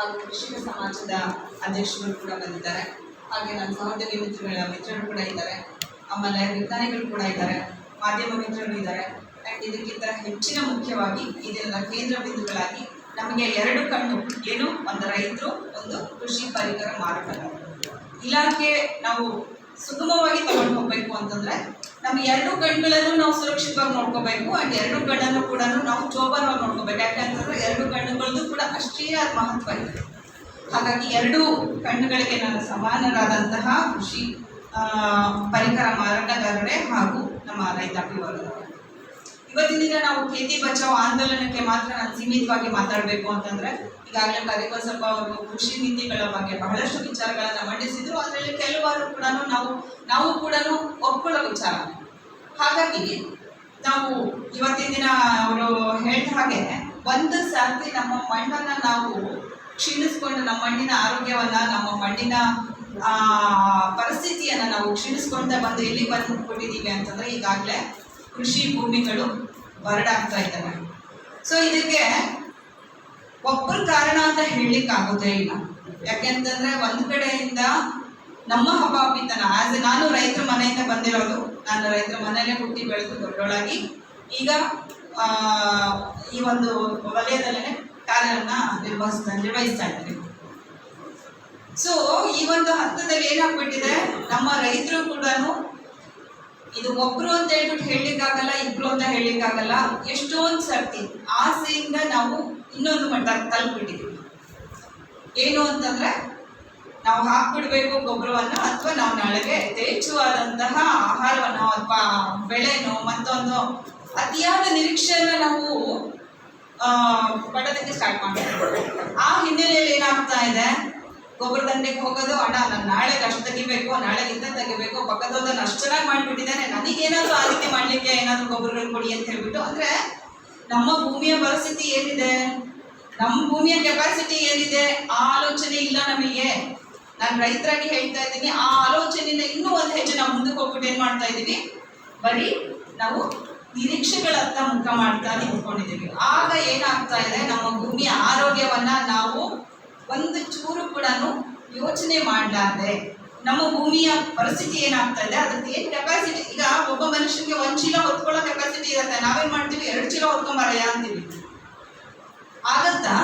ಹಾಗೂ ಕೃಷಿಕ ಸಮಾಜದ ಅಧ್ಯಕ್ಷರು ಕೂಡ ಬಂದಿದ್ದಾರೆ. ಹಾಗೆ ನನ್ನ ಸಹೋದರಿ ಮಿತ್ರರು ಕೂಡ ಇದ್ದಾರೆ, ಆಮೇಲೆ ವಿಜ್ಞಾನಿಗಳು ಕೂಡ ಇದ್ದಾರೆ, ಮಾಧ್ಯಮ ಮಿತ್ರರು ಇದ್ದಾರೆ. ಆ್ಯಂಡ್ ಇದಕ್ಕಿಂತ ಹೆಚ್ಚಿನ ಮುಖ್ಯವಾಗಿ ಇದೆಲ್ಲ ಕೇಂದ್ರ ಬಿಂದುಗಳಾಗಿ ನಮಗೆ ಎರಡು ಕಣ್ಣು ಏನು, ಒಂದು ರೈತರು, ಒಂದು ಕೃಷಿ ಪರಿಕರ ಮಾರಾಟಗಾರರು. ಇಲಾಖೆ ನಾವು ಸುಗಮವಾಗಿ ತಗೊಂಡು ಹೋಗ್ಬೇಕು ಅಂತಂದ್ರೆ ನಮ್ಮ ಎರಡು ಕಣ್ಣುಗಳನ್ನು ನಾವು ಸುರಕ್ಷಿತವಾಗಿ ನೋಡ್ಕೋಬೇಕು. ಆ್ಯಂಡ್ ಎರಡು ಕಣ್ಣನ್ನು ಕೂಡ ನಾವು ಜೋಪಾನವಾಗಿ ನೋಡ್ಕೋಬೇಕು. ಯಾಕಂತಂದ್ರೆ ಎರಡು ಕಣ್ಣುಗಳದ್ದು ಕೂಡ ಅಷ್ಟೇ ಮಹತ್ವ ಇದೆ. ಹಾಗಾಗಿ ಎರಡು ಕಣ್ಣುಗಳಿಗೆ ನಾನು ಸಮಾನರಾದಂತಹ ಕೃಷಿ ಪರಿಕರ ಮಾರಾಟಗಾರರೇ ಹಾಗೂ ನಮ್ಮ ರೈತಾಪಿ ವರ್ಗದವರು. ಇವತ್ತಿನ ದಿನ ನಾವು ಖೇತಿ ಬಚಾವ್ ಆಂದೋಲನಕ್ಕೆ ಮಾತ್ರ ನಾನು ಸೀಮಿತವಾಗಿ ಮಾತಾಡಬೇಕು ಅಂತಂದ್ರೆ, ಈಗಾಗಲೇ ಕರಿಬಸಪ್ಪ ಅವರು ಕೃಷಿ ನೀತಿಗಳ ಬಗ್ಗೆ ಬಹಳಷ್ಟು ವಿಚಾರಗಳನ್ನ ಮಂಡಿಸಿದ್ರು. ಅದರಲ್ಲಿ ಕೆಲವಾರು ಕೂಡ ನಾವು ಕೂಡ ಒಪ್ಕೊಳ್ಳೋ ವಿಚಾರ. ಹಾಗಾಗಿ ನಾವು ಇವತ್ತಿನ ದಿನ ಅವರು ಹೇಳಿದ ಹಾಗೆ ಒಂದು ಸರ್ತಿ ನಮ್ಮ ಮಣ್ಣನ್ನ ನಾವು ಕ್ಷೀಣಿಸ್ಕೊಂಡು, ನಮ್ಮ ಮಣ್ಣಿನ ಆರೋಗ್ಯವನ್ನ, ನಮ್ಮ ಮಣ್ಣಿನ ಪರಿಸ್ಥಿತಿಯನ್ನ ನಾವು ಕ್ಷೀಣಿಸ್ಕೊಂತ ಬಂದು ಎಲ್ಲಿ ಬಂದುಬಿಟ್ಟಿದ್ದೀವಿ ಅಂತಂದ್ರೆ ಈಗಾಗಲೇ ಕೃಷಿ ಭೂಮಿಗಳು ಬರಡಾಗ್ತಾ ಇದ್ದಾವೆ. ಸೊ ಇದಕ್ಕೆ ಒಬ್ಬರು ಕಾರಣ ಅಂತ ಹೇಳಲಿಕ್ಕೆ ಆಗೋದೇ ಇಲ್ಲ. ಯಾಕೆಂತಂದ್ರೆ ಒಂದ್ ಕಡೆಯಿಂದ ನಮ್ಮ ಹಬ್ಬಾಪಿತನ ನಾನು ರೈತರ ಮನೆಯಿಂದ ಬಂದಿರೋದು, ನಾನು ರೈತರ ಮನೆಯಲ್ಲೇ ಹುಟ್ಟಿ ಬೆಳೆದು ದೊಡ್ಡೊಳಾಗಿ ಈಗ ಈ ಒಂದು ವಲಯದಲ್ಲೇ ಕಾರ್ಯವನ್ನು ನಿರ್ವಹಿಸ್ತಾ ಇದ್ದೀನಿ. ಸೊ ಈ ಒಂದು ಹಂತದಲ್ಲಿ ಏನಾಗ್ಬಿಟ್ಟಿದೆ, ನಮ್ಮ ರೈತರು ಕೂಡ ಇದು ಒಬ್ರು ಅಂತ ಹೇಳ್ಬಿಟ್ಟು ಹೇಳಲಿಕ್ಕಾಗಲ್ಲ, ಇಬ್ರು ಅಂತ ಹೇಳಲಿಕ್ಕಾಗಲ್ಲ. ಎಷ್ಟೊಂದು ಸರ್ತಿ ಆಸೆಯಿಂದ ನಾವು ಇನ್ನೊಂದು ಮಟ್ಟ ತಲುಪಿಟ್ಟಿದ್ದೀವಿ. ಏನು ಅಂತಂದ್ರೆ ನಾವು ಹಾಕ್ಬಿಡ್ಬೇಕು ಗೊಬ್ಬರವನ್ನು, ಅಥವಾ ನಾವು ನಾಳೆಗೆ ಯಥೇಚ್ಛವಾದಂತಹ ಆಹಾರವನ್ನು ಅಥವಾ ಬೆಳೆನೋ ಮತ್ತೊಂದು ಅತಿಯಾದ ನಿರೀಕ್ಷೆಯನ್ನು ನಾವು ಪಡೋದಕ್ಕೆ ಸ್ಟಾರ್ಟ್ ಮಾಡ್ತೀವಿ. ಆ ಹಿನ್ನೆಲೆಯಲ್ಲಿ ಏನಾಗ್ತಾ ಇದೆ, ಗೊಬ್ಬರ ದಂಡೆಗೆ ಹೋಗೋದು, ಅಣ್ಣ ನಾನು ನಾಳೆಗೆ ಅಷ್ಟು ತೆಗಿಬೇಕು, ನಾಳೆಗೆ ಇಂಥ ತೆಗಿಬೇಕು, ಪಕ್ಕದೋದನ್ನು ಅಷ್ಟು ಚೆನ್ನಾಗಿ ಮಾಡಿಬಿಟ್ಟಿದ್ದಾನೆ, ನನಗೇನಾದರೂ ಆ ರೀತಿ ಮಾಡಲಿಕ್ಕೆ ಏನಾದರೂ ಗೊಬ್ಬರಗಳು ಕೊಡಿ ಅಂತ ಹೇಳ್ಬಿಟ್ಟು. ಅಂದರೆ ನಮ್ಮ ಭೂಮಿಯ ಪರಿಸ್ಥಿತಿ ಏನಿದೆ, ನಮ್ಮ ಭೂಮಿಯ ಕೆಪಾಸಿಟಿ ಏನಿದೆ, ಆ ಆಲೋಚನೆ ಇಲ್ಲ ನಮಗೆ. ನಾನು ರೈತರಾಗಿ ಹೇಳ್ತಾ ಇದ್ದೀನಿ, ಆ ಆಲೋಚನೆಯಿಂದ ಇನ್ನೂ ಒಂದು ಹೆಜ್ಜೆ ನಾವು ಮುಂದಕ್ಕೆ ಹೋಗ್ಬಿಟ್ಟು ಏನು ಮಾಡ್ತಾ ಇದ್ದೀವಿ, ಬರೀ ನಾವು ನಿರೀಕ್ಷೆಗಳತ್ತ ಮುಖ ಮಾಡ್ತಾ ನಿಂತ್ಕೊಂಡಿದ್ದೀವಿ. ಆಗ ಏನಾಗ್ತಾ ಇದೆ, ನಮ್ಮ ಭೂಮಿಯ ಆರೋಗ್ಯವನ್ನ ನಾವು ಒಂದು ಚೂರು ಕೂಡ ಯೋಚನೆ ಮಾಡಲಾರ್ದೆ ನಮ್ಮ ಭೂಮಿಯ ಪರಿಸ್ಥಿತಿ ಏನಾಗ್ತಾ ಇದೆ, ಅದಕ್ಕೆ ಏನು ಕೆಪಾಸಿಟಿ. ಈಗ ಒಬ್ಬ ಮನುಷ್ಯನಿಗೆ 1 ಚೀಲ ಹೊತ್ಕೊಳ್ಳೋ ಕೆಪಾಸಿಟಿ ಇರುತ್ತೆ, ನಾವೇನ್ ಮಾಡ್ತೀವಿ 2 ಚೀಲ ಹೊತ್ಕೊಂಬಾರಯ್ಯ ಅಂತೀವಿ. ಆಗತ್ತಾ?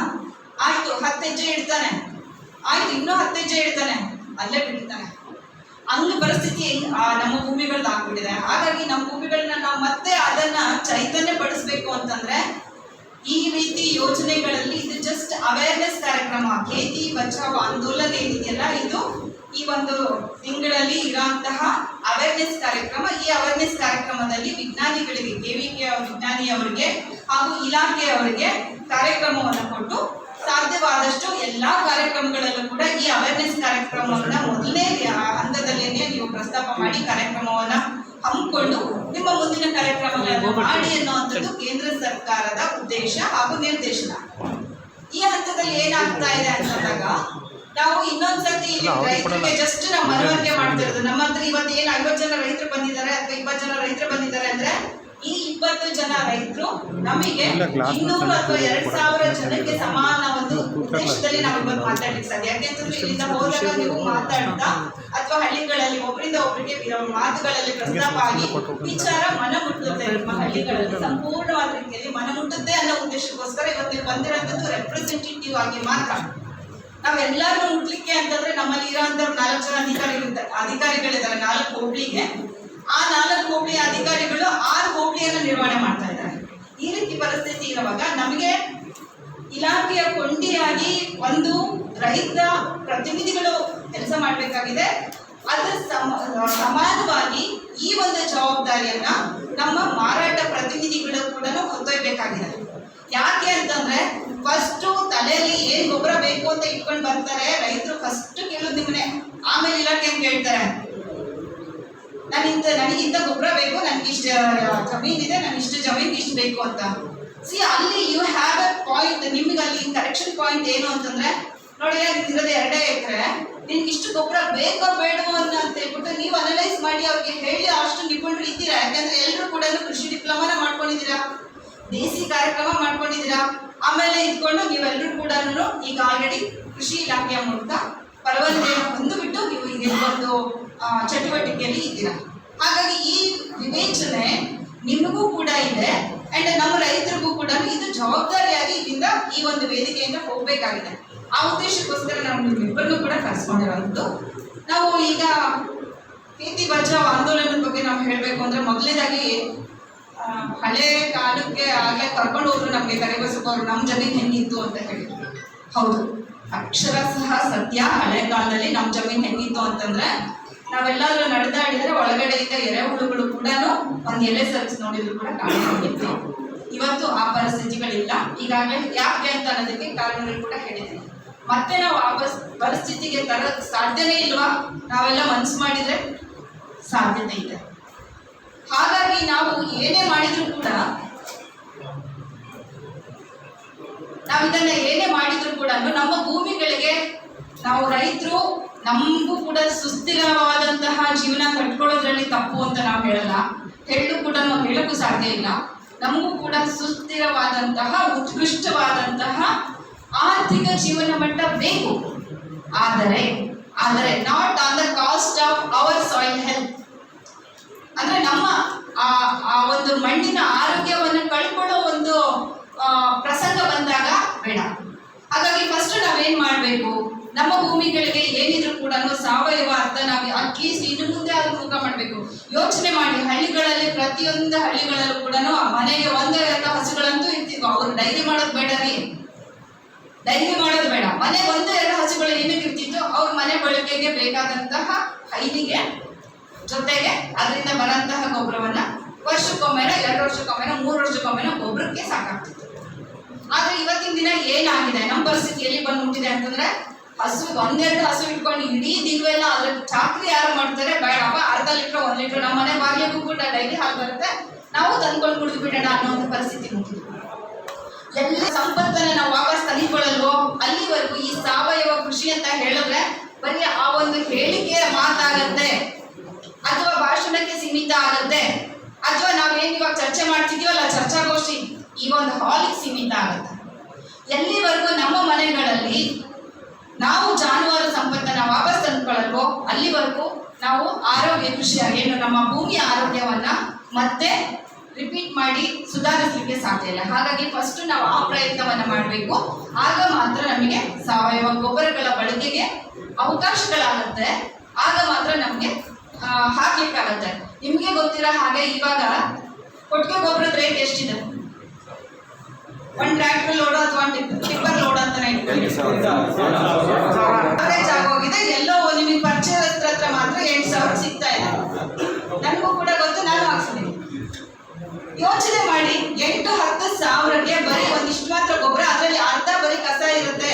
ಆಯ್ತು 10 ಹೆಜ್ಜೆ ಇಡ್ತಾನೆ, ಆಯ್ತು ಇನ್ನೂ 10 ಹೆಜ್ಜೆ ಇಡ್ತಾನೆ, ಅಲ್ಲೇ ಬಿಡ್ತಾನೆ. ಹಂಗ ಪರಿಸ್ಥಿತಿ ನಮ್ಮ ಭೂಮಿಗಳದ್ದು ಆಗ್ಬಿಟ್ಟಿದೆ. ಹಾಗಾಗಿ ನಮ್ಮ ಭೂಮಿಗಳನ್ನ ನಾವು ಮತ್ತೆ ಅದನ್ನ ಚೈತನ್ಯ ಪಡಿಸ್ಬೇಕು ಅಂತಂದ್ರೆ ಈ ರೀತಿ ಯೋಜನೆಗಳಲ್ಲಿ ಇದು ಜಸ್ಟ್ ಅವೇರ್ನೆಸ್ ಕಾರ್ಯಕ್ರಮ. ಖೇತಿ ಬಚಾವ್ ಆಂದೋಲನ ಏನಿದೆಯಲ್ಲ, ಇದು ಈ ಒಂದು ತಿಂಗಳಲ್ಲಿ ಇರುವಂತಹ ಅವೇರ್ನೆಸ್ ಕಾರ್ಯಕ್ರಮ. ಈ ಅವೇರ್ನೆಸ್ ಕಾರ್ಯಕ್ರಮದಲ್ಲಿ ವಿಜ್ಞಾನಿಗಳಿಗೆ, KVK ವಿಜ್ಞಾನಿಯವರಿಗೆ ಹಾಗೂ ಇಲಾಖೆಯವರಿಗೆ ಕಾರ್ಯಕ್ರಮವನ್ನು ಕೊಟ್ಟು ಸಾಧ್ಯವಾದಷ್ಟು ಎಲ್ಲಾ ಕಾರ್ಯಕ್ರಮಗಳಲ್ಲೂ ಕೂಡ ಈ ಅವೇರ್ನೆಸ್ ಕಾರ್ಯಕ್ರಮವನ್ನ ಮೊದಲನೇ ಹಂತದಲ್ಲೇನೆ ನೀವು ಪ್ರಸ್ತಾಪ ಮಾಡಿ ಕಾರ್ಯಕ್ರಮವನ್ನ ಹಮ್ಮಿಕೊಂಡು ನಿಮ್ಮ ಮುಂದಿನ ಕಾರ್ಯಕ್ರಮಗಳನ್ನು ಮಾಡಿ ಅನ್ನುವಂಥದ್ದು ಕೇಂದ್ರ ಸರ್ಕಾರದ ಉದ್ದೇಶ ಹಾಗೂ ನಿರ್ದೇಶನ. ಈ ಹಂತದಲ್ಲಿ ಏನಾಗ್ತಾ ಇದೆ ಅಂತಂದಾಗ ನಾವು ಇನ್ನೊಂದ್ಸತಿ ರೈತರಿಗೆ ಜಸ್ಟ್ ನಾವು ಮನವರಿಕೆ ಮಾಡ್ತಿರೋದು. ನಮ್ಮ ಹತ್ರ ಇವತ್ತು ಏನು 50 ಜನ ರೈತರು ಬಂದಿದ್ದಾರೆ ಅಥವಾ 20 ಜನ ರೈತರು ಬಂದಿದ್ದಾರೆ ಅಂದ್ರೆ ಈ 20 ಜನ ರೈತರು ನಮಗೆ 200 ಅಥವಾ 2000 ಜನಕ್ಕೆ ಸಮಾನ ಒಂದು ಉದ್ದೇಶದಲ್ಲಿ ನಾವು ಇವತ್ತು ಮಾತಾಡ್ಲಿಕ್ಕೆ ಸಾಧ್ಯ. ಯಾಕೆಂತಂದ್ರೆ ಇಲ್ಲಿಂದ ಹೋದಾಗ ನೀವು ಮಾತಾಡ್ತಾ ಅಥವಾ ಹಳ್ಳಿಗಳಲ್ಲಿ ಒಬ್ಬರಿಂದ ಒಬ್ಬರಿಗೆ ಮಾತುಗಳಲ್ಲಿ ಪ್ರಸ್ತಾಪ ಆಗಿ ವಿಚಾರ ಮನ ಮುಟ್ಟುತ್ತೆ. ನಿಮ್ಮ ಹಳ್ಳಿಗಳಲ್ಲಿ ಸಂಪೂರ್ಣವಾದ ರೀತಿಯಲ್ಲಿ ಮನ ಮುಟ್ಟುತ್ತೆ ಅನ್ನೋ ಉದ್ದೇಶಕ್ಕೋಸ್ಕರ ಇವತ್ತು ನೀವು ಬಂದಿರೋಂಥದ್ದು ರೆಪ್ರೆಸೆಂಟೇಟಿವ್ ಆಗಿ ಮಾತ್ರ. ನಾವೆಲ್ಲರೂ ಮುಟ್ಲಿಕ್ಕೆ ಅಂತಂದ್ರೆ ನಮ್ಮಲ್ಲಿ ಇರೋಂಥವ್ರು 4 ಜನ ಅಧಿಕಾರಿಗಳಿದ್ದಾರೆ 4 ಹೋಬಳಿಗೆ. ಆ 4 ಹೋಬಳಿಯ ಅಧಿಕಾರಿಗಳು 6 ಹೋಬಳಿಯನ್ನು ನಿರ್ವಹಣೆ ಮಾಡ್ತಾ ಇದ್ದಾರೆ. ಈ ರೀತಿ ಪರಿಸ್ಥಿತಿ ಇರುವಾಗ ನಮಗೆ ಇಲಾಖೆಯ ಕೊಂಡಿಯಾಗಿ ಒಂದು ರೈತ ಪ್ರತಿನಿಧಿಗಳು ಕೆಲಸ ಮಾಡಬೇಕಾಗಿದೆ. ಅದರ ಸಮಾನವಾಗಿ ಈ ಒಂದು ಜವಾಬ್ದಾರಿಯನ್ನ ನಮ್ಮ ಮಾರಾಟ ಪ್ರತಿನಿಧಿಗಳು ಕೂಡ ಹೊತ್ತೊಯ್ಬೇಕಾಗಿದೆ. ಯಾಕೆ ಅಂತಂದ್ರೆ ಫಸ್ಟು ತಲೆಯಲ್ಲಿ ಏನ್ ಗೊಬ್ಬರ ಬೇಕು ಅಂತ ಇಟ್ಕೊಂಡು ಬರ್ತಾರೆ ರೈತರು. ಫಸ್ಟ್ ಕೇಳೋದು ನಿಮ್ಮನೆ, ಆಮೇಲೆ ಇಲಾಖೆ ಅಂತ ಕೇಳ್ತಾರೆ ನನಗಿಂತ ಗೊಬ್ಬರ ಬೇಕು, ನನಗೆ ಇಷ್ಟು ಜಮೀನಿದೆ, ನಾನು ಇಷ್ಟು ಜಮೀನಿಗೆ ಇಷ್ಟು ಬೇಕು ಅಂತ. ಸಿ ಅಲ್ಲಿ ಯು ಹ್ಯಾವ್ ಎ ಪಾಯಿಂಟ್. ನಿಮ್ಗೆ ಅಲ್ಲಿ ಕರೆಕ್ಷನ್ ಪಾಯಿಂಟ್ ಏನು ಅಂತಂದ್ರೆ, ನೋಡಿ ನಿಮ್ಗಿರೋದು 2 ಎಕರೆ, ನಿನ್ಗೆ ಇಷ್ಟು ಗೊಬ್ಬರ ಬೇಕೋ ಬೇಡವೋ ಅಂತ ಹೇಳ್ಬಿಟ್ಟು ನೀವು ಅನಲೈಸ್ ಮಾಡಿ ಅವ್ರಿಗೆ ಹೇಳಿ ಅಷ್ಟು ನಿಪುಣರು ಇದ್ದೀರಾ. ಯಾಕಂದ್ರೆ ಎಲ್ಲರೂ ಕೂಡ ಕೃಷಿ ಡಿಪ್ಲೊಮಾನ ಮಾಡ್ಕೊಂಡಿದ್ದೀರಾ, ದೇಸಿ ಕಾರ್ಯಕ್ರಮ ಮಾಡ್ಕೊಂಡಿದ್ದೀರಾ, ಆಮೇಲೆ ಇದ್ಕೊಂಡು ನೀವೆಲ್ಲರೂ ಕೂಡ ಈಗ ಆಲ್ರೆಡಿ ಕೃಷಿ ಇಲಾಖೆಯ ಮೂಲಕ ಪರವಾನಗಿಯನ್ನು ಹೊಂದಿಬಿಟ್ಟು ನೀವು ಈಗ ಒಂದು ಚಟುವಟಿಕೆಯಲ್ಲಿ ಇದ್ದೀರಾ. ಹಾಗಾಗಿ ಈ ವಿವೇಚನೆ ನಿಮಗೂ ಕೂಡ ಇದೆ ಅಂಡ್ ನಮ್ಮ ರೈತರಿಗೂ ಕೂಡ ಇದು ಜವಾಬ್ದಾರಿಯಾಗಿ ಇಲ್ಲಿಂದ ಈ ಒಂದು ವೇದಿಕೆಯಿಂದ ಹೋಗ್ಬೇಕಾಗಿದೆ. ಆ ಉದ್ದೇಶಕ್ಕೋಸ್ಕರ ನಾವು ನಿಮ್ಮಿಬ್ಬರನ್ನು ಕೂಡ ಕರೆಸ್ಕೊಂಡಿರೋದು. ನಾವು ಈಗ ಬೇಟಿ ಬಚಾವ್ ಆಂದೋಲನದ ಬಗ್ಗೆ ನಾವು ಹೇಳಬೇಕು ಅಂದ್ರೆ ಮೊದಲನೇದಾಗಿ ಹಳೆ ಕಾಲಕ್ಕೆ ಆಗಲೇ ಕರ್ಕೊಂಡು ಹೋದ್ರು ನಮಗೆ ಕರಿಬಸಪ್ಪ ಅವರು ನಮ್ಮ ಜಮೀನು ಹೆಂಗಿತ್ತು ಅಂತ ಹೇಳಿದ್ರು. ಹೌದು, ಅಕ್ಷರ ಸಹ ಸತ್ಯ. ಹಳೆ ಕಾಲದಲ್ಲಿ ನಮ್ಮ ಜಮೀನು ಹೆಂಗಿತ್ತು ಅಂತಂದ್ರೆ ನಾವೆಲ್ಲಾದ್ರೂ ನಡೆದಾಡಿದ್ರೆ ಒಳಗಡೆಯಿಂದ ಎರೆಹುಳುಗಳು ಕೂಡ ಒಂದು ಎಲೆ ಸರಿಸಿ ನೋಡಿದ್ರು ಕೂಡ ಕಾಣಿಸ್ಕೊಂಡಿತ್ತು. ಇವತ್ತು ಆ ಪರಿಸ್ಥಿತಿಗಳಿಲ್ಲ. ಈಗಾಗಲೇ ಯಾಕೆ ಅಂತ ಅನ್ನೋದಕ್ಕೆ ಕಾರಣಗಳು ಕೂಡ ಹೇಳಿದ್ದೀನಿ. ಮತ್ತೆ ನಾವು ಆ ಪರಿಸ್ಥಿತಿಗೆ ತರಕ್ ಸಾಧ್ಯನೇ ಇಲ್ವಾ? ನಾವೆಲ್ಲ ಮನಸ್ಸು ಮಾಡಿದ್ರೆ ಸಾಧ್ಯತೆ ಇದೆ. ಹಾಗಾಗಿ ನಾವು ಏನೇ ಮಾಡಿದ್ರು ಕೂಡ ನಮ್ಮ ಭೂಮಿಗಳಿಗೆ ನಾವು ರೈತರು ನಮಗೂ ಕೂಡ ಸುಸ್ಥಿರವಾದಂತಹ ಜೀವನ ಕಟ್ಕೊಳ್ಳೋದ್ರಲ್ಲಿ ತಪ್ಪು ಅಂತ ನಾವು ಹೇಳಲ್ಲ. ಕೂಡ ನಾವು ಹೇಳಕ್ಕೂ ಸಾಧ್ಯ ಇಲ್ಲ. ನಮಗೂ ಕೂಡ ಸುಸ್ಥಿರವಾದಂತಹ ಉತ್ಕೃಷ್ಟವಾದಂತಹ ಆರ್ಥಿಕ ಜೀವನ ಮಟ್ಟ ಬೇಕು. ಆದರೆ not on the cost of our soil health. ಅಂದ್ರೆ ನಮ್ಮ ಆ ಒಂದು ಮಣ್ಣಿನ ಆರೋಗ್ಯವನ್ನು ಕಳ್ಕೊಳ್ಳೋ ಒಂದು ಪ್ರಸಂಗ ಬಂದಾಗ ಬೇಡ. ಹಾಗಾಗಿ ಫಸ್ಟ್ ನಾವೇನ್ ಮಾಡ್ಬೇಕು, ನಮ್ಮ ಭೂಮಿಗಳಿಗೆ ಏನಿದ್ರು ಕೂಡ ಸಾವಯವ ಅಂತ ನಾವು ಅಟ್ಲೀಸ್ಟ್ ಇನ್ನು ಮುಂದೆ ಅದು ಮುಖ ಮಾಡಬೇಕು. ಯೋಚನೆ ಮಾಡಿ, ಹಳ್ಳಿಗಳಲ್ಲಿ ಪ್ರತಿಯೊಂದು ಹಳ್ಳಿಗಳಲ್ಲೂ ಕೂಡ ಮನೆಗೆ ಒಂದೇ ಎರಡು ಹಸುಗಳಂತೂ ಇರ್ತಿದ್ವು. ಅವ್ರು ಡೈರಿ ಮಾಡೋದು ಬೇಡ ರೀ, ಡೈರಿ ಮಾಡೋದು ಬೇಡ. ಮನೆ ಒಂದು ಎರಡು ಹಸುಗಳು ಏನಕ್ಕೆ ಇರ್ತಿತ್ತು, ಅವ್ರ ಮನೆ ಬಳಕೆಗೆ ಬೇಕಾದಂತಹ ಹೈನಿಗೆ ಜೊತೆಗೆ ಅದರಿಂದ ಬರಂತಹ ಗೊಬ್ಬರವನ್ನ ವರ್ಷಕ್ಕೊಮ್ಮೆನ 2 ವರ್ಷಕ್ಕೊಮ್ಮೆನ 3 ವರ್ಷಕ್ಕೊಮ್ಮೆನ ಗೊಬ್ಬರಕ್ಕೆ ಸಾಕಾಗ್ತಿತ್ತು. ಆದ್ರೆ ಇವತ್ತಿನ ದಿನ ಏನಾಗಿದೆ, ನಮ್ಮ ಪರಿಸ್ಥಿತಿ ಎಲ್ಲಿ ಬಂದು ಮುಟ್ಟಿದೆ ಅಂತಂದ್ರೆ ಹಸು ಒಂದೆರಡು ಹಸು ಇಟ್ಕೊಂಡು ಇಡೀ ದಿನವೆಲ್ಲ ಅದ್ರ ಚಾಕ್ರಿ ಯಾರು ಮಾಡ್ತಾರೆ, ಬೇಡಪ್ಪ ಅರ್ಧ ಲೀಟ್ರ್ 1 ಲೀಟ್ರ್ ನಮ್ಮ ಮನೆ ಬಾಗಿಲಿಗೂ ಕೂಡ ಡೈಲಿ ಹಾಲು ಬರುತ್ತೆ, ನಾವು ತಂದ್ಕೊಂಡು ಕುಡಿದು ಬಿಡೋಣ ಅನ್ನೋ ಪರಿಸ್ಥಿತಿ ಮುಟ್ಟಿದೆ. ಎಲ್ಲ ಸಂಪತ್ತನ್ನ ನಾವು ವಾಪಸ್ ತಂದುಕೊಳ್ಳಲ್ವೋ ಅಲ್ಲಿವರೆಗೂ ಈ ಸಾವಯವ ಕೃಷಿ ಅಂತ ಹೇಳಿದ್ರೆ ಬರೀ ಆ ಒಂದು ಹೇಳಿಕೆಯ ಮಾತಾಗತ್ತೆ, ಅಥವಾ ಭಾಷಣಕ್ಕೆ ಸೀಮಿತ ಆಗತ್ತೆ, ಅಥವಾ ನಾವೇನ್ ಇವಾಗ ಚರ್ಚೆ ಮಾಡ್ತಿದೀವಲ್ಲ ಚರ್ಚಾಗೋಷ್ಠಿ, ಈ ಒಂದು ಹಾಲಿಗೆ ಸೀಮಿತ ಆಗುತ್ತೆ. ಎಲ್ಲಿವರೆಗೂ ನಮ್ಮ ಮನೆಗಳಲ್ಲಿ ನಾವು ಜಾನುವಾರು ಸಂಪತ್ತನ್ನ ವಾಪಸ್ ತಂದುಕೊಳ್ಳಲ್ವೋ ಅಲ್ಲಿವರೆಗೂ ನಾವು ಆರೋಗ್ಯ ಕೃಷಿಯಾಗಿ ನಮ್ಮ ಭೂಮಿಯ ಆರೋಗ್ಯವನ್ನ ಮತ್ತೆ ರಿಪೀಟ್ ಮಾಡಿ ಸುಧಾರಿಸಲಿಕ್ಕೆ ಸಾಧ್ಯ ಇಲ್ಲ. ಹಾಗಾಗಿ ಫಸ್ಟ್ ನಾವು ಆ ಪ್ರಯತ್ನವನ್ನ ಮಾಡಬೇಕು. ಆಗ ಮಾತ್ರ ನಮಗೆ ಸಾವಯವ ಗೊಬ್ಬರಗಳ ಬಳಕೆಗೆ ಅವಕಾಶಗಳಾಗುತ್ತೆ. ಆಗ ಮಾತ್ರ ನಮಗೆ ಹಾಕ್ಲಿಕ್ಕಾಗತ್ತೆ. ನಿಮ್ಗೆ ಗೊತ್ತಿರೋ ಹಾಗೆ ಇವಾಗ ಕೊಟ್ಟಿಗೆ ಗೊಬ್ಬರದ ರೇಟ್ ಎಷ್ಟಿದೆ? ಒಂದು ಟ್ರ್ಯಾಕ್ಟರ್ ಲೋಡ್ ಅಥವಾ ಟಿಪ್ಪರ್ ಲೋಡ್ ಅಂತಾನೆ ಆಗೋಗಿದೆ. ಎಲ್ಲೋ ನಿಮಗೆ ಪರಿಚಯದ ಹತ್ರ ಮಾತ್ರ 8,000 ಸಿಗ್ತಾ ಇದೆ. ನನಗೂ ಕೂಡ ಗೊತ್ತು, ನಾನು ಹಾಕ್ಸಿದ್ದೀನಿ. ಯೋಚನೆ ಮಾಡಿ, 8-10 ಸಾವಿರಕ್ಕೆ ಬರೀ ಒಂದಿಷ್ಟು ಮಾತ್ರ ಗೊಬ್ಬರ, ಅದರಲ್ಲಿ ಅರ್ಧ ಬರೀ ಕಸ ಇರುತ್ತೆ,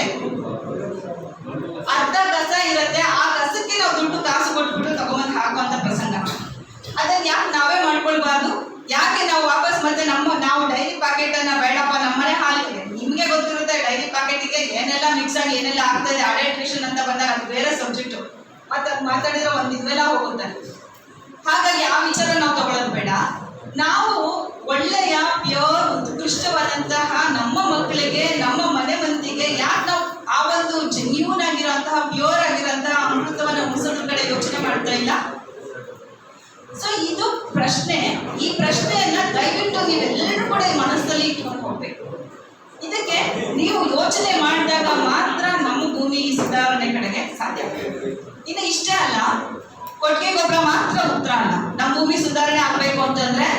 ಆ ಕಸಕ್ಕೆ ನಾವು ದುಡ್ಡು ಕಾಸು ಕೊಟ್ಬಿಟ್ಟು ತಗೊಂಬಂದು ಹಾಕುವಂತ ಪ್ರಸಂಗ. ಅದನ್ನ ಯಾಕೆ ನಾವೇ ಮಾಡ್ಕೊಳ್ಬಾರ್ದು? ಯಾಕೆ ನಾವು ವಾಪಸ್ ಮತ್ತೆ ನಾವು ಡೈರಿ ಪ್ಯಾಕೆಟ್ ಅನ್ನ ಬೇಡಪ್ಪ, ನಮ್ಮನೆ ಹಾಲಿಗೆ ನಿಮ್ಗೆ ಗೊತ್ತಿರುತ್ತೆ ಡೈರಿ ಪ್ಯಾಕೆಟ್ಗೆ ಏನೆಲ್ಲ ಮಿಕ್ಸ್ ಆಗಿ ಏನೆಲ್ಲ ಆಗ್ತದೆ. ಅಡಲ್ಟ್ರೇಷನ್ ಅಂತ ಬಂದಾಗ ಅದು ಬೇರೆ ಸಬ್ಜೆಕ್ಟ್, ಮತ್ತೆ ಅದು ಮಾತಾಡಿದ್ರೆ ಒಂದು ಇದೆಲ್ಲ ಹೋಗುತ್ತೆ. ಹಾಗಾಗಿ ಆ ವಿಚಾರ ನಾವು ತಗೊಳ್ಳೋದು ಬೇಡ. ನಾವು ಒಳ್ಳೆಯ ಪ್ಯೂರ್ ಉತ್ಕೃಷ್ಟವಾದಂತಹ ನಮ್ಮ ಮಕ್ಕಳಿಗೆ, ನಮ್ಮ ಮನೆ ಮಂದಿಗೆ ಯಾಕೆ ನಾವು ಆ ಒಂದು ಜೆನ್ಯೂನ್ ಆಗಿರುವಂತಹ ಪ್ಯೂರ್ ಆಗಿರುವಂತಹ ಅಮೃತವನ್ನ ಉಳಿಸೋದ್ರ ಕಡೆ ಯೋಚನೆ ಮಾಡ್ತಾ ಇಲ್ಲ? ಸೊ ಇದು ಪ್ರಶ್ನೆ. ಈ ಪ್ರಶ್ನೆಯನ್ನ ದಯವಿಟ್ಟು ನೀವೆಲ್ಲರೂ ಕೂಡ ಮನಸ್ಸಲ್ಲಿ ಇಟ್ಕೊಂಡು ಹೋಗ್ಬೇಕು. ಇದಕ್ಕೆ ನೀವು ಯೋಚನೆ ಮಾಡಿದಾಗ ಮಾತ್ರ ನಮ್ಮ ಭೂಮಿ ಸುಧಾರಣೆ ಕಡೆಗೆ ಸಾಧ್ಯ. ಇನ್ನು ಇಷ್ಟೇ ಅಲ್ಲ, ಕೊಟ್ಟಿಗೆ ಗೊಬ್ಬರ ಮಾತ್ರ ಉತ್ತರ ಅಲ್ಲ. ನಮ್ಮ ಭೂಮಿ ಸುಧಾರಣೆ ಆಗ್ಬೇಕು ಅಂತಂದ್ರೆ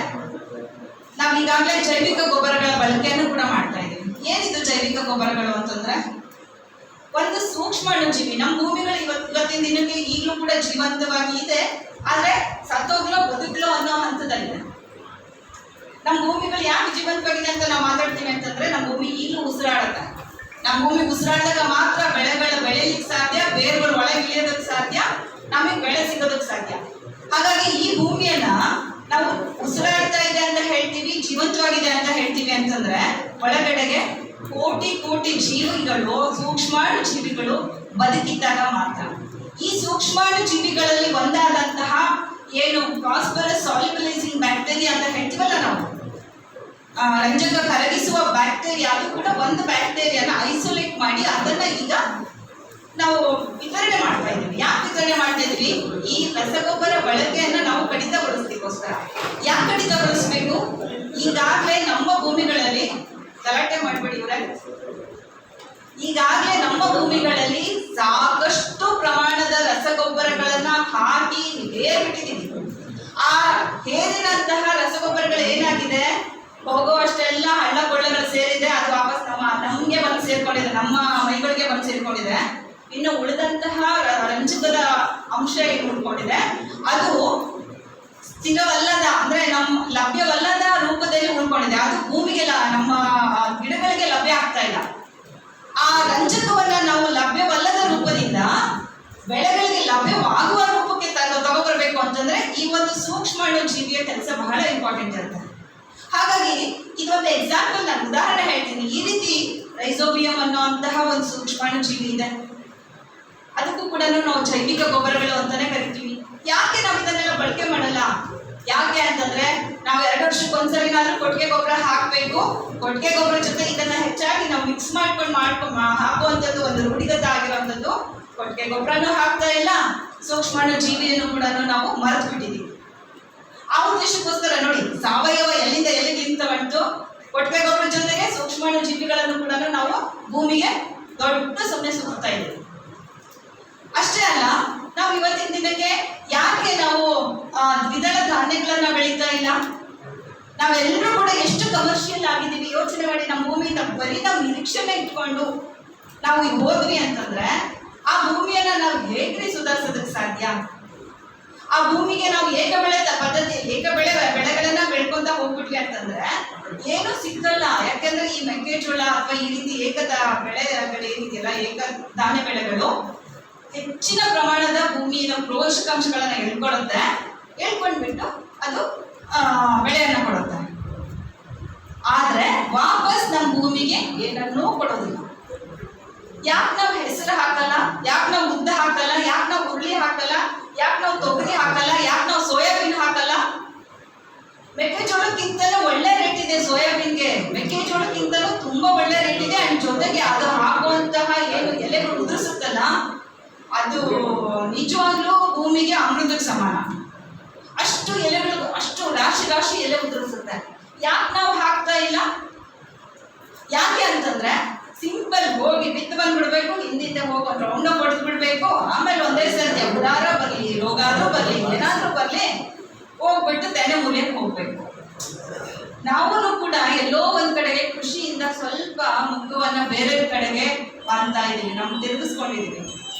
ನಾವು ಈಗಾಗಲೇ ಜೈವಿಕ ಗೊಬ್ಬರಗಳ ಬಳಕೆಯನ್ನು ಕೂಡ ಮಾಡ್ತಾ ಇದ್ದೀವಿ. ಏನಿದು ಜೈವಿಕ ಗೊಬ್ಬರಗಳು ಅಂತಂದ್ರೆ, ಒಂದು ಸೂಕ್ಷ್ಮಾಣುಜೀವಿ ನಮ್ಮ ಭೂಮಿಗಳು ಇವತ್ತಿನ ದಿನಕ್ಕೆ ಈಗಲೂ ಕೂಡ ಜೀವಂತವಾಗಿ ಇದೆ, ಆದ್ರೆ ಸತ್ತೋಗ್ಲೋ ಬದುಕ್ಲೋ ಅನ್ನೋ ಹಂತದಲ್ಲಿದೆ. ನಮ್ಮ ಭೂಮಿಗಳು ಯಾಕೆ ಜೀವಂತವಾಗಿದೆ ಅಂತ ನಾವು ಮಾತಾಡ್ತೀವಿ ಅಂತಂದ್ರೆ, ನಮ್ಮ ಭೂಮಿ ಈಗಲೂ ಉಸಿರಾಡುತ್ತೆ. ನಮ್ಮ ಭೂಮಿ ಉಸಿರಾಡಿದಾಗ ಮಾತ್ರ ಬೆಳೆಗಳು ಬೆಳೆಯಲಿಕ್ಕೆ ಸಾಧ್ಯ, ಬೇರುಗಳು ಒಳಗೆ ಇಳಿಯೋದಕ್ಕೆ ಸಾಧ್ಯ, ನಮಗೆ ಬೆಳೆ ಸಿಗೋದಕ್ಕೆ ಸಾಧ್ಯ. ಹಾಗಾಗಿ ಈ ಭೂಮಿಯನ್ನ ನಾವು ಉಸಿರಾಡ್ತಾ ಇದೆ ಅಂತ ಹೇಳ್ತೀವಿ, ಜೀವಂತವಾಗಿದೆ ಅಂತ ಹೇಳ್ತೀವಿ ಅಂತಂದ್ರೆ ಒಳಗಡೆಗೆ ಕೋಟಿ ಜೀವಿಗಳು, ಸೂಕ್ಷ್ಮಾಣು ಜೀವಿಗಳು ಬದುಕಿದ್ದಾಗ ಮಾತ್ರ. ಈ ಸೂಕ್ಷ್ಮಾಣು ಜೀವಿಗಳಲ್ಲಿ ಒಂದಾದಂತಹ ಏನು ಫಾಸ್ಫರಸ್ ಸಾಲ್ಯುಬಲೈಸಿಂಗ್ ಬ್ಯಾಕ್ಟೀರಿಯಾ ಅಂತ ಹೇಳ್ತೀವಲ್ಲ ನಾವು, ರಂಜಕ ಕರಗಿಸುವ ಬ್ಯಾಕ್ಟೀರಿಯಾ, ಅದು ಕೂಡ ಒಂದು ಬ್ಯಾಕ್ಟೀರಿಯಾನ ಐಸೋಲೇಟ್ ಮಾಡಿ ಅದನ್ನ ಈಗ ನಾವು ವಿತರಣೆ ಮಾಡ್ತಾ ಇದ್ದೀವಿ. ಯಾಕೆ ವಿತರಣೆ ಮಾಡ್ತಾ ಇದ್ದೀವಿ? ಈ ರಸಗೊಬ್ಬರ ಬಳಕೆಯನ್ನ ನಾವು ಕಡಿತಗೊಳಿಸ್ಲಿಕ್ಕೋಸ್ಕರ. ಯಾಕೆ ಕಡಿತಗೊಳಿಸ್ಬೇಕು? ಈಗಾಗಲೇ ನಮ್ಮ ಭೂಮಿಗಳಲ್ಲಿ, ಗಲಾಟೆ ಮಾಡ್ಬೇಡಿ ಇವರೇ, ಈಗಾಗಲೇ ನಮ್ಮ ಭೂಮಿಗಳಲ್ಲಿ ಸಾಕಷ್ಟು ಪ್ರಮಾಣದ ರಸಗೊಬ್ಬರಗಳನ್ನ ಹಾಕಿ ಹೇರ್ಬಿಟ್ಟಿದ್ದೀವಿ. ಆ ಹೇರಿನಂತಹ ರಸಗೊಬ್ಬರಗಳು ಏನಾಗಿದೆ, ಹೋಗುವಷ್ಟೆಲ್ಲ ಹಳ್ಳ ಕೊಳ್ಳಗಳು ಸೇರಿದೆ, ಅದು ವಾಪಸ್ ನಮ್ಗೆ ಬಂದು ಸೇರ್ಕೊಂಡಿದೆ, ನಮ್ಮ ಮೈಗಳಿಗೆ ಬಂದು ಸೇರ್ಕೊಂಡಿದೆ. ಇನ್ನು ಉಳಿದಂತಹ ರಂಜಕದ ಅಂಶ ಏನು ಉಳ್ಕೊಂಡಿದೆ ಅದು ಸ್ಥಿರವಲ್ಲದ, ಅಂದ್ರೆ ಲಭ್ಯವಲ್ಲದ ರೂಪದಲ್ಲಿ ಉಳ್ಕೊಂಡಿದೆ. ಅದು ಭೂಮಿಗೆ, ನಮ್ಮ ಗಿಡಗಳಿಗೆ ಲಭ್ಯ ಆಗ್ತಾ ಇಲ್ಲ. ಆ ರಂಜಕವನ್ನ ನಾವು ಲಭ್ಯವಲ್ಲದ ರೂಪದಿಂದ ಬೆಳೆಗಳಿಗೆ ಲಭ್ಯವಾಗುವ ರೂಪಕ್ಕೆ ತಗೋಬರ್ಬೇಕು ಅಂತಂದ್ರೆ ಈ ಒಂದು ಸೂಕ್ಷ್ಮಾಣು ಜೀವಿಯ ಕೆಲಸ ಬಹಳ ಇಂಪಾರ್ಟೆಂಟ್ ಇರುತ್ತೆ. ಹಾಗಾಗಿ ಇದೊಂದು ಎಕ್ಸಾಂಪಲ್, ನಾನು ಉದಾಹರಣೆ ಹೇಳ್ತೀನಿ. ಈ ರೀತಿ ರೈಸೋಬಿಯಂ ಅನ್ನುವಂತಹ ಒಂದು ಸೂಕ್ಷ್ಮಾಣು ಜೀವಿ ಇದೆ. ಅದಕ್ಕೂ ಕೂಡ ನಾವು ಜೈವಿಕ ಗೊಬ್ಬರಗಳು ಅಂತಾನೆ ಕರಿತೀವಿ. ಯಾಕೆ ನಾವು ಇದನ್ನೆಲ್ಲ ಬಳಕೆ ಮಾಡಲ್ಲ? ಯಾಕೆ ಅಂತಂದ್ರೆ ನಾವು 2 ವರ್ಷಕ್ಕೊಂದ್ಸರಿನಾದ್ರೂ ಕೊಟ್ಟಿಗೆ ಗೊಬ್ಬರ ಹಾಕಬೇಕು. ಕೊಟ್ಟಿಗೆ ಗೊಬ್ಬರ ಜೊತೆ ಇದನ್ನ ಹೆಚ್ಚಾಗಿ ನಾವು ಮಿಕ್ಸ್ ಮಾಡ್ಕೊಂಡು ಹಾಕುವಂಥದ್ದು ಒಂದು ರೂಢಿಗತ ಆಗಿರುವಂಥದ್ದು. ಕೊಟ್ಟಿಗೆ ಗೊಬ್ಬರನೂ ಹಾಕ್ತಾ ಇಲ್ಲ, ಸೂಕ್ಷ್ಮಾಣು ಜೀವಿಯನ್ನು ಕೂಡ ನಾವು ಮರೆತು ಬಿಟ್ಟಿದ್ದೀವಿ. ಆ ಉದ್ದೇಶಕ್ಕೋಸ್ಕರ ನೋಡಿ, ಸಾವಯವ ಎಲ್ಲಿಂದ ಎಲ್ಲಿಗೆ ಬಂತು. ಕೊಟ್ಟಿಗೆ ಗೊಬ್ಬರ ಜೊತೆಗೆ ಸೂಕ್ಷ್ಮಾಣು ಜೀವಿಗಳನ್ನು ಕೂಡ ನಾವು ಭೂಮಿಗೆ ದೊಡ್ಡ ಸುಮ್ಮನೆ ಸುತ್ತಾ ಇದ್ದೀವಿ. ಅಷ್ಟೇ ಅಲ್ಲ, ನಾವು ಇವತ್ತಿನ ದಿನಕ್ಕೆ ಯಾಕೆ ನಾವು ದ್ವಿದಳ ಧಾನ್ಯಗಳನ್ನ ಬೆಳೀತಾ ಇಲ್ಲ? ನಾವೆಲ್ಲರೂ ಕೂಡ ಎಷ್ಟು ಕಮರ್ಷಿಯಲ್ ಆಗಿದ್ದೀವಿ. ಯೋಚನೆ ಮಾಡಿ, ನಮ್ಮ ಭೂಮಿಯಿಂದ ಬರೀ ನಾವು ನಿರೀಕ್ಷಣೆ ಇಟ್ಕೊಂಡು ನಾವು ಈಗ ಹೋದ್ವಿ ಅಂತಂದ್ರೆ ಆ ಭೂಮಿಯನ್ನ ನಾವು ಹೇಗ್ರಿ ಸುಧಾರಿಸೋದಕ್ಕೆ ಸಾಧ್ಯ? ಆ ಭೂಮಿಗೆ ನಾವು ಏಕಬೆಳೆ ಪದ್ಧತಿ, ಬೆಳೆಗಳನ್ನ ಬೆಳ್ಕೊಂತ ಹೋಗ್ಬಿಟ್ವಿ ಅಂತಂದ್ರೆ ಏನು ಸಿಕ್ಕಲ್ಲ. ಯಾಕಂದ್ರೆ ಈ ಮೆಕ್ಕೆಜೋಳ ಅಥವಾ ಈ ರೀತಿ ಬೆಳೆಗಳೇನಿದೆಯಲ್ಲ, ಏಕ ಧಾನ್ಯ ಬೆಳೆಗಳು ಹೆಚ್ಚಿನ ಪ್ರಮಾಣದ ಭೂಮಿಯ ಪೋಷಕಾಂಶಗಳನ್ನ ಹೇಳ್ಕೊಂಡ್ಬಿಟ್ಟು ಅದು ಬೆಳೆಯನ್ನ ಕೊಡುತ್ತೆ. ಆದ್ರೆ ವಾಪಸ್ ನಮ್ಮ ಭೂಮಿಗೆ ಏನನ್ನೂ ಕೊಡೋದಿಲ್ಲ. ಯಾಕೆ ನಾವು ಹೆಸರು ಹಾಕಲ್ಲ? ಯಾಕೆ ನಾವು ಉದ್ದ ಹಾಕಲ್ಲ? ಯಾಕೆ ನಾವು ಹುರುಳಿ ಹಾಕಲ್ಲ? ಯಾಕೆ ನಾವು ತೊಗರಿ ಹಾಕಲ್ಲ? ಯಾಕೆ ನಾವು ಸೋಯಾಬೀನ್ ಹಾಕಲ್ಲ? ಮೆಕ್ಕೆಜೋಳಕ್ಕಿಂತಲೂ ಒಳ್ಳೆ ರೇಟ್ ಇದೆ ಸೋಯಾಬೀನ್ಗೆ, ಮೆಕ್ಕೆಜೋಳಕ್ಕಿಂತಲೂ ತುಂಬಾ ಒಳ್ಳೆ ರೇಟ್ ಇದೆ. ಅಂಡ್ ಜೊತೆಗೆ ಅದು ಹಾಕುವಂತಹ ಏನು ಎಲೆಗಳು ಉದುರಿಸುತ್ತಲ್ಲ, ಅದು ನಿಜವಾಗ್ಲೂ ಭೂಮಿಗೆ ಅಮೃತಕ್ಕೆ ಸಮಾನ. ಅಷ್ಟು ಎಲೆಗಳು, ಅಷ್ಟು ರಾಶಿ ಎಲೆ ಉದುರಿಸುತ್ತೆ. ಯಾಕೆ ನಾವು ಹಾಕ್ತಾ ಇಲ್ಲ? ಯಾಕೆ ಅಂತಂದ್ರೆ ಸಿಂಪಲ್, ಹೋಗಿ ಬಿತ್ತು ಬಂದ್ಬಿಡ್ಬೇಕು, ಹಿಂದಿಂದ ಹೋಗಿ ಒಂದು ರೌಂಡ್ ಹೊಡೆದು ಬಿಡ್ಬೇಕು, ಆಮೇಲೆ ಒಂದೇ ಸರ್ತಿ ಉದಾರ ಬರ್ಲಿ, ರೋಗಾದ್ರೂ ಬರ್ಲಿ, ಏನಾದ್ರೂ ಬರ್ಲಿ, ಹೋಗ್ಬಿಟ್ಟು ತೆನೆ ಮುರಿಯಕ್ಕೆ ಹೋಗ್ಬೇಕು. ನಾವು ಕೂಡ ಎಲ್ಲೋ ಒಂದ್ ಕಡೆಗೆ ಕೃಷಿಯಿಂದ ಸ್ವಲ್ಪ ಮುಖವನ್ನ ಬೇರೆ ಕಡೆಗೆ ಮಾಡ್ತಾ ಇದೀವಿ, ನಾವು ತಿರುಗಿಸ್ಕೊಂಡಿದೀವಿ.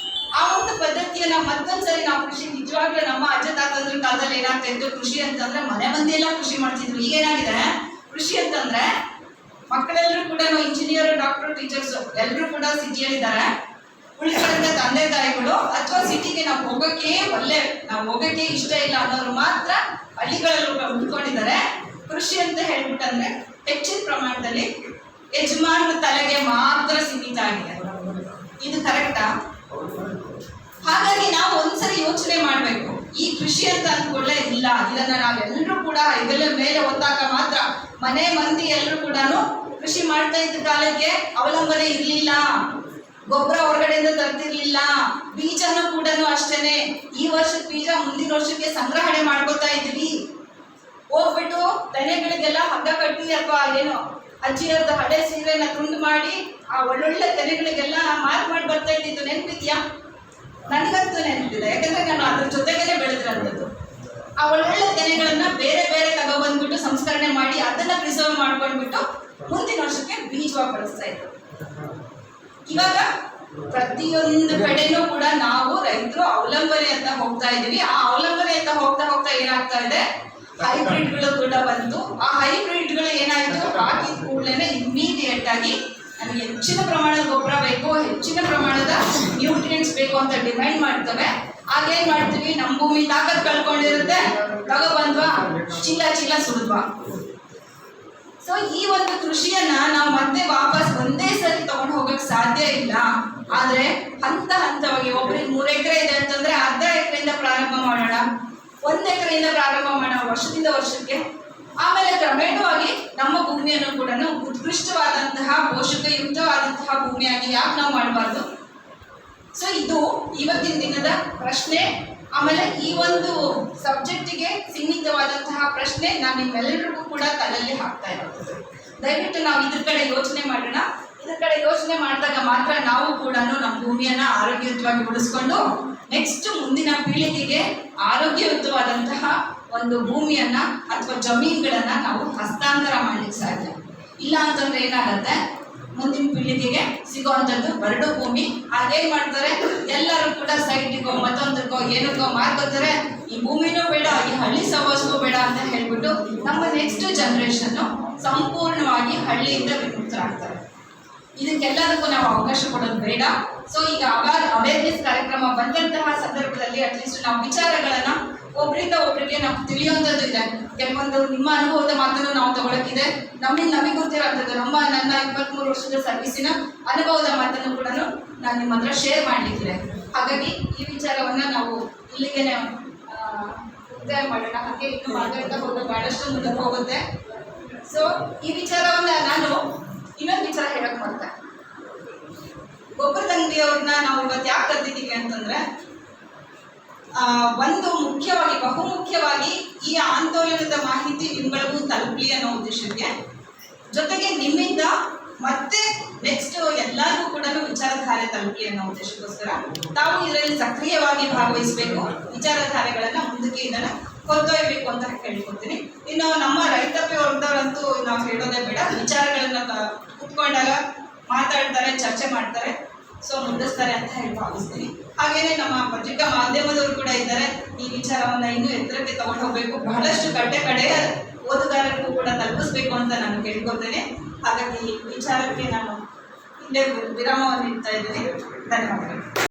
ಆ ಒಂದು ಪದ್ಧತಿಯನ್ನ ಮತ್ತೊಂದ್ಸರಿ ನಾವು ಕೃಷಿ, ನಿಜವಾಗ್ಲೂ ನಮ್ಮ ಅಜ್ಜ ತಾತಂದ್ರ ಕಾಲದಲ್ಲಿ ಏನಾಗ್ತಾ ಇತ್ತು, ಕೃಷಿ ಅಂತಂದ್ರೆ ಮನೆ ಮಂದಿಯೆಲ್ಲ ಕೃಷಿ ಮಾಡ್ತಿದ್ರು. ಈಗ ಏನಾಗಿದೆ, ಕೃಷಿ ಅಂತಂದ್ರೆ ಮಕ್ಕಳೆಲ್ಲರೂ ಕೂಡ ಇಂಜಿನಿಯರ್, ಡಾಕ್ಟರ್, ಟೀಚರ್ಸ್ ಎಲ್ಲರೂ ಕೂಡ ಸಿಟಿಯಲ್ಲಿದ್ದಾರೆ. ಉಳಿದಂತ ತಂದೆ ತಾಯಿಗಳು ಅಥವಾ ಸಿಟಿಗೆ ನಾವು ಹೋಗಕ್ಕೆ ಇಷ್ಟ ಇಲ್ಲ ಅನ್ನೋರು ಮಾತ್ರ ಹಳ್ಳಿಗಳಲ್ಲಿ ಉಳ್ಕೊಂಡಿದ್ದಾರೆ. ಕೃಷಿ ಅಂತ ಹೇಳ್ಬಿಟ್ಟಂದ್ರೆ ಹೆಚ್ಚಿನ ಪ್ರಮಾಣದಲ್ಲಿ ಯಜಮಾನ ತಲೆಗೆ ಮಾತ್ರ ಸೀಮಿತ ಆಗಿದೆ. ಇದು ಕರೆಕ್ಟಾ? ಹಾಗಾಗಿ ನಾವು ಒಂದ್ಸರಿ ಯೋಚನೆ ಮಾಡ್ಬೇಕು. ಈ ಕೃಷಿ ಅಂತ ಅಂದ್ಕೊಳ್ಳೆ ಇಲ್ಲ, ಇದನ್ನ ನಾವೆಲ್ಲರೂ ಕೂಡ ಇದೆಲ್ಲ ಮೇಲೆ ಒತ್ತಾಕ ಮಾತ್ರ. ಮನೆ ಮಂದಿ ಎಲ್ಲರೂ ಕೂಡ ಕೃಷಿ ಮಾಡ್ತಾ ಇದ್ದ ಕಾಲಕ್ಕೆ ಅವಲಂಬನೆ ಇರ್ಲಿಲ್ಲ, ಗೊಬ್ಬರ ಹೊರಗಡೆಯಿಂದ ತರ್ತಿರ್ಲಿಲ್ಲ, ಬೀಜನೂ ಕೂಡ ಅಷ್ಟೇನೆ ಈ ವರ್ಷದ ಬೀಜ ಮುಂದಿನ ವರ್ಷಕ್ಕೆ ಸಂಗ್ರಹಣೆ ಮಾಡ್ಕೋತಾ ಇದ್ವಿ. ಹೋಗ್ಬಿಟ್ಟು ತೆನೆಗಳಿಗೆಲ್ಲ ಹಗ್ಗ ಕಟ್ಟಿ ಅಥವಾ ಏನೋ ಅಜ್ಜಿಯರ್ದ ಹಳೆ ಸೀರೆನ ತುಂಡು ಮಾಡಿ ಆ ಒಳ್ಳೊಳ್ಳೆ ತೆನೆಗಳಿಗೆಲ್ಲ ಮಾರ್ಕ್ ಮಾಡಿ ಬರ್ತಾ ಇದ್ದಿದ್ದು ನೆನಪಿದ್ಯಾ? ನನಗಂತೂ ನೆನಪಿದೆ, ಯಾಕಂದ್ರೆ ನಾನು ಅದ್ರ ಜೊತೆಗೇನೆ ಬೆಳೆದಿರೋಂಥದ್ದು. ಆ ಒಳ್ಳೊಳ್ಳೆ ತೆನೆಗಳನ್ನ ಬೇರೆ ಬೇರೆ ತಗೊಬಂದ್ಬಿಟ್ಟು ಸಂಸ್ಕರಣೆ ಮಾಡಿ ಅದನ್ನ ಪ್ರಿಸರ್ವ್ ಮಾಡ್ಕೊಂಡ್ಬಿಟ್ಟು ಮುಂದಿನ ವರ್ಷಕ್ಕೆ ಬೀಜವಾಗಿ ಬಳಸ್ತಾ ಇದ್ರು. ಇವಾಗ ಪ್ರತಿಯೊಂದು ಕಡೆನೂ ಕೂಡ ನಾವು ರೈತರು ಅವಲಂಬನೆ ಅಂತ ಹೋಗ್ತಾ ಇದೀವಿ. ಆ ಅವಲಂಬನೆ ಅಂತ ಹೋಗ್ತಾ ಏನಾಗ್ತಾ ಇದೆ, ಹೈಬ್ರಿಡ್ಗಳು ಕೂಡ ಬಂತು. ಆ ಹೈಬ್ರಿಡ್ಗಳು ಏನಾಯ್ತು, ಹಾಕಿದ ಕೂಡಲೇ ಇಮಿಡಿಯೇಟ್ ಆಗಿ ನಮಗೆ ಹೆಚ್ಚಿನ ಪ್ರಮಾಣದ ಗೊಬ್ಬರ ಬೇಕು, ಹೆಚ್ಚಿನ ಪ್ರಮಾಣದ ನ್ಯೂಟ್ರಿಯೆಂಟ್ಸ್ ಬೇಕು ಅಂತ ಡಿಮ್ಯಾಂಡ್ ಮಾಡ್ತವೆ. ಆಗೇನ್ ಮಾಡ್ತೀವಿ, ನಮ್ಮ ಭೂಮಿ ತಾಕತ್ ಕಳ್ಕೊಂಡಿರುತ್ತೆ, ತಗೊಬಂದ್ವಾ ಚೀಲ ಸುರಿದ್ವಾ. ಸೊ ಈ ಒಂದು ಕೃಷಿಯನ್ನ ನಾವು ಮತ್ತೆ ವಾಪಸ್ ಒಂದೇ ಸರಿ ತಗೊಂಡು ಹೋಗಕ್ ಸಾಧ್ಯ ಇಲ್ಲ. ಆದ್ರೆ ಹಂತವಾಗಿ ಒಬ್ರಿಗೆ 3 ಎಕರೆ ಇದೆ ಅಂತಂದ್ರೆ ಅರ್ಧ ಎಕರೆಯಿಂದ ಪ್ರಾರಂಭ ಮಾಡೋಣ, 1 ಎಕರೆಯಿಂದ ಪ್ರಾರಂಭ ಮಾಡೋಣ, ವರ್ಷದಿಂದ ವರ್ಷಕ್ಕೆ ಆಮೇಲೆ ಕ್ರಮೇಣವಾಗಿ ನಮ್ಮ ಭೂಮಿಯನ್ನು ಕೂಡ ಉತ್ಕೃಷ್ಟವಾದಂತಹ ಪೋಷಕಯುಕ್ತವಾದಂತಹ ಭೂಮಿಯಾಗಿ ಯಾಕೆ ನಾವು ಮಾಡಬಾರ್ದು? ಸೊ ಇದು ಇವತ್ತಿನ ದಿನದ ಪ್ರಶ್ನೆ. ಆಮೇಲೆ ಈ ಒಂದು ಸಬ್ಜೆಕ್ಟಿಗೆ ಸೀಮಿತವಾದಂತಹ ಪ್ರಶ್ನೆ ನಾನು ನಿಮ್ಮೆಲ್ಲರಿಗೂ ಕೂಡ ತಲೆಯಲ್ಲಿ ಹಾಕ್ತಾ ಇರೋದು. ದಯವಿಟ್ಟು ನಾವು ಇದ್ರ ಕಡೆ ಯೋಚನೆ ಮಾಡೋಣ. ಇದ್ರ ಕಡೆ ಯೋಚನೆ ಮಾಡಿದಾಗ ಮಾತ್ರ ನಾವು ಕೂಡ ನಮ್ಮ ಭೂಮಿಯನ್ನ ಆರೋಗ್ಯಯುತವಾಗಿ ಉಳಿಸ್ಕೊಂಡು ನೆಕ್ಸ್ಟ್ ಮುಂದಿನ ಪೀಳಿಗೆಗೆ ಆರೋಗ್ಯಯುತವಾದಂತಹ ಒಂದು ಭೂಮಿಯನ್ನ ಅಥವಾ ಜಮೀನುಗಳನ್ನ ನಾವು ಹಸ್ತಾಂತರ ಮಾಡ್ಲಿಕ್ಕೆ ಸಾಧ್ಯ. ಇಲ್ಲ ಅಂತಂದ್ರೆ ಏನಾಗತ್ತೆ, ಮುಂದಿನ ಪೀಳಿಗೆಗೆ ಸಿಗುವಂಥದ್ದು ಬರಡು ಭೂಮಿ. ಅದೇನ್ ಮಾಡ್ತಾರೆ, ಎಲ್ಲರೂ ಕೂಡ ಸೈಟ್ಗೋ ಮತ್ತೊಂದಕ್ಕೋ ಏನಕ್ಕೋ ಮಾರ್ಕೋತಾರೆ. ಈ ಭೂಮಿನೂ ಬೇಡ, ಈ ಹಳ್ಳಿ ಸವಾಸವೂ ಬೇಡ ಅಂತ ಹೇಳ್ಬಿಟ್ಟು ನಮ್ಮ ನೆಕ್ಸ್ಟ್ ಜನರೇಷನ್ ಸಂಪೂರ್ಣವಾಗಿ ಹಳ್ಳಿಯಿಂದ ವಿಮುಕ್ತರಾಗ್ತಾರೆ. ಇದಕ್ಕೆಲ್ಲದಕ್ಕೂ ನಾವು ಅವಕಾಶ ಕೊಡೋದು ಬೇಡ. ಸೊ ಈಗ ಅವೇರ್ನೆಸ್ ಕಾರ್ಯಕ್ರಮ ಬಂದಂತಹ ಸಂದರ್ಭದಲ್ಲಿ ಅಟ್ಲೀಸ್ಟ್ ನಾವು ವಿಚಾರಗಳನ್ನ ಒಬ್ಬರಿಂದ ಒಬ್ಬರಿಗೆ ನಾವು ತಿಳಿಯುವಂಥದ್ದು ಇದೆ. ಕೆಲವೊಂದು ನಿಮ್ಮ ಅನುಭವದ ಮಾತನ್ನು ನಾವು ತಗೊಳಕ್ಕಿದೆ, ನಮಗೆ ಗೊತ್ತಿರೋಂಥದ್ದು ನನ್ನ 23 ವರ್ಷದ ಸರ್ವಿಸಿನ ಅನುಭವದ ಮಾತನ್ನು ಕೂಡ ನಾನು ನಿಮ್ಮ ಹತ್ರ ಶೇರ್ ಮಾಡಲಿಕ್ಕಿದೆ. ಹಾಗಾಗಿ ಈ ವಿಚಾರವನ್ನ ನಾವು ಇಲ್ಲಿಗೆ ಮುಕ್ತಾಯ ಮಾಡೋಣ. ಹಾಗೆ ಇನ್ನು ಮಾತಾಡ್ತಾ ಹೋದ್ರೆ ಬಹಳಷ್ಟು ಮುಂದಕ್ಕೆ ಹೋಗುತ್ತೆ. ಸೊ ಈ ವಿಚಾರವನ್ನ ನಾನು ಇನ್ನೊಂದು ವಿಚಾರ ಹೇಳಕ್ ಮಾಡ್ತೆ. ಗೊಬ್ಬರದ ಅಂಗಡಿಯವ್ರನ್ನ ನಾವು ಇವತ್ತು ಯಾಕೆ ಕರ್ತಿದ್ದೀವಿ ಅಂತಂದ್ರೆ, ಒಂದು ಮುಖ್ಯವಾಗಿ ಬಹುಮುಖ್ಯವಾಗಿ ಈ ಆಂದೋಲನದ ಮಾಹಿತಿ ನಿಮ್ಗಳಿಗೂ ತಲುಪಲಿ ಅನ್ನೋ ಉದ್ದೇಶಕ್ಕೆ, ಜೊತೆಗೆ ನಿಮ್ಮಿಂದ ಮತ್ತೆ ನೆಕ್ಸ್ಟ್ ಎಲ್ಲರಿಗೂ ಕೂಡ ವಿಚಾರಧಾರೆ ತಲುಪಲಿ ಅನ್ನೋ ಉದ್ದೇಶಕ್ಕೋಸ್ಕರ ತಾವು ಇದರಲ್ಲಿ ಸಕ್ರಿಯವಾಗಿ ಭಾಗವಹಿಸಬೇಕು, ವಿಚಾರಧಾರೆಗಳನ್ನ ಮುಂದಕ್ಕೆ ಇದನ್ನ ಕೊಂಡೊಯ್ಯಬೇಕು ಅಂತ ಕೇಳ್ಕೊತೀನಿ. ಇನ್ನು ನಮ್ಮ ರೈತಾಪಿ ವರ್ಗದವರಂತೂ ನಾವು ಹೇಳೋದೇ ಬೇಡ, ವಿಚಾರಗಳನ್ನ ಕುತ್ಕೊಂಡಾಗ ಮಾತಾಡ್ತಾರೆ, ಚರ್ಚೆ ಮಾಡ್ತಾರೆ, ಸೊ ಮುಂದಿಸ್ತಾರೆ ಅಂತ ಹೇಳಿ ಭಾವಿಸ್ತೀನಿ. ಹಾಗೇನೆ ನಮ್ಮ ಪತ್ರಿಕಾ ಮಾಧ್ಯಮದವರು ಕೂಡ ಇದ್ದಾರೆ. ಈ ವಿಚಾರವನ್ನ ಇನ್ನೂ ಎತ್ತರಕ್ಕೆ ತಗೊಂಡು ಹೋಗ್ಬೇಕು, ಬಹಳಷ್ಟು ಕಡೆಯ ಓದುಗಾರರಿಗೂ ಕೂಡ ತಲುಪಿಸ್ಬೇಕು ಅಂತ ನಾನು ಕೇಳ್ಕೊತೇನೆ. ಹಾಗಾಗಿ ಈ ವಿಚಾರಕ್ಕೆ ನಾನು ಇಲ್ಲೇ ವಿರಾಮವನ್ನು ನೀಡ್ತಾ ಇದ್ದೀನಿ. ಧನ್ಯವಾದಗಳು.